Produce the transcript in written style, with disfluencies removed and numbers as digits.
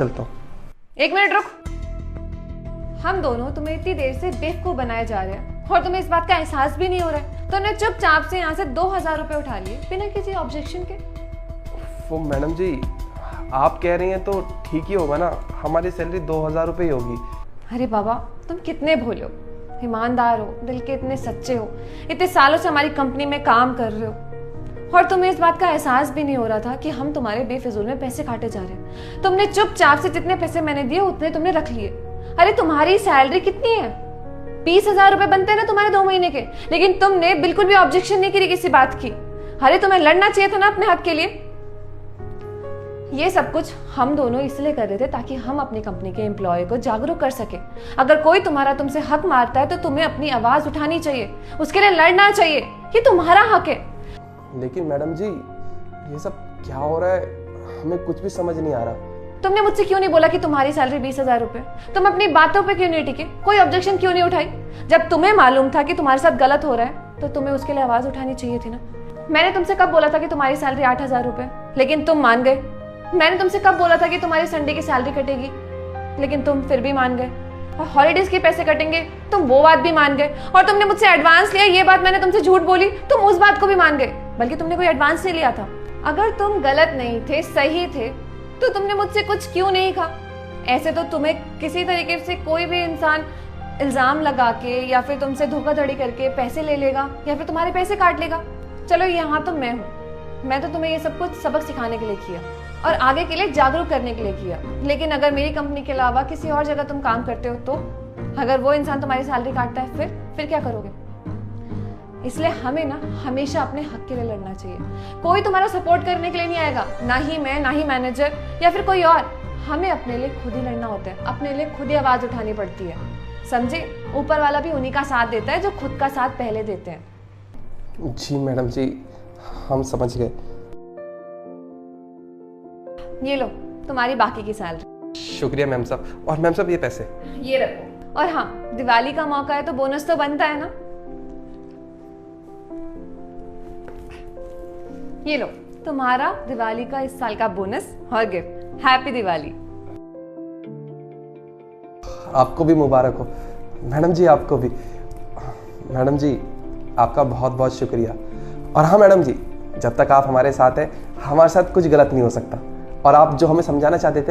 चलता हूँ। एक मिनट रुक। हम दोनों तुम्हें इतनी देर से बेवकूफ बनाए जा रहे हैं और तुम्हें इस बात का एहसास भी नहीं हो रहा है। तुमने चुपचाप से यहाँ से 2000 रुपए उठा लिए बिना किसी ऑब्जेक्शन के। वो मैडम जी, आप कह रही हैं तो ठीक ही होगा ना, हमारी सैलरी 2000 रुपये ही होगी। अरे बाबा, तुम कितने भोले हो, ईमानदार हो, दिल के इतने सच्चे हो, इतने सालों से हमारी कंपनी में काम कर रहे हो और तुम्हें इस बात का एहसास भी नहीं हो रहा था कि हम तुम्हारे बेफिजूल में पैसे काटे जा रहे हैं। तुमने चुपचाप से जितने पैसे मैंने दिए उतने तुमने रख लिए। अरे तुम्हारी सैलरी कितनी है? 20,000 रुपए बनते हैं ना तुम्हारे 2 महीने के, लेकिन तुमने बिल्कुल भी ऑब्जेक्शन नहीं करी किसी बात की। अरे तुम्हें लड़ना चाहिए था ना अपने हक के लिए। ये सब कुछ हम दोनों इसलिए कर रहे थे ताकि हम अपनी कंपनी के एम्प्लॉय को जागरूक कर सके। अगर कोई तुम्हारा तुमसे हक मारता है तो तुम्हें अपनी आवाज उठानी चाहिए, उसके लिए लड़ना चाहिए, ये तुम्हारा हक है। लेकिन मैडम जी, ये सब क्या हो रहा है, हमें कुछ भी समझ नहीं आ रहा। तुमने मुझसे क्यों नहीं बोला कि तुम्हारी सैलरी 20,000 रुपए? तुम अपनी बातों पे क्यों नहीं टिके? कोई ऑब्जेक्शन क्यों नहीं उठाई? जब तुम्हें मालूम था कि तुम्हारे साथ गलत हो रहा है तो तुम्हें उसके लिए आवाज उठानी चाहिए थी ना। मैंने तुमसे कब बोला था कि तुम्हारी सैलरी 8,000 रुपए, लेकिन तुम मान गए। मैंने तुमसे कब बोला था कि तुम्हारी संडे की सैलरी कटेगी, लेकिन तुम फिर भी मान गए। और हॉलीडेज के पैसे कटेंगे, तुम वो बात भी मान गए। और तुमने मुझसे एडवांस लिया, ये बात मैंने तुमसे झूठ बोली, तुम उस बात को भी मान गए, बल्कि तुमने कोई एडवांस नहीं लिया था। अगर तुम गलत नहीं थे, सही थे, तो तुमने मुझसे कुछ क्यों नहीं कहा? ऐसे तो तुम्हें किसी तरीके से कोई भी इंसान इल्जाम लगा के या फिर तुमसे धोखाधड़ी करके पैसे ले लेगा या फिर तुम्हारे पैसे काट लेगा। चलो यहाँ तो मैं हूँ, मैं तो तुम्हें ये सब कुछ सबक सिखाने के लिए किया और आगे के लिए जागरूक करने के लिए किया। लेकिन अगर मेरी कंपनी के अलावा किसी और जगह तुम काम करते हो तो अगर वो इंसान तुम्हारी सैलरी काटता है फिर क्या करोगे? इसलिए हमें ना हमेशा अपने हक के लिए लड़ना चाहिए। कोई तुम्हारा सपोर्ट करने के लिए नहीं आएगा, ना ही मैं, ना ही मैनेजर या फिर कोई और। हमें अपने लिए खुद ही लड़ना होता है, अपने लिए खुद ही आवाज उठानी पड़ती है, समझे? ऊपर वाला भी उन्हीं का साथ देता है जो खुद का साथ पहले देते हैं। जी मैडम जी, हम समझ गए। ये लो तुम्हारी बाकी की सैलरी। शुक्रिया मैम साहब। और मैम साहब, ये पैसे ये रखो। और हाँ, दिवाली का मौका है तो बोनस तो बनता है ना। ये लो तुम्हारा दिवाली का इस साल का बोनस और गिफ्ट। हैप्पी दिवाली। आपको भी मुबारक हो मैडम जी, आपको भी। मैडम जी, आपका बहुत बहुत शुक्रिया। और हाँ मैडम जी, जब तक आप हमारे साथ हैं, हमारे साथ कुछ गलत नहीं हो सकता। और आप जो हमें समझाना चाहते थे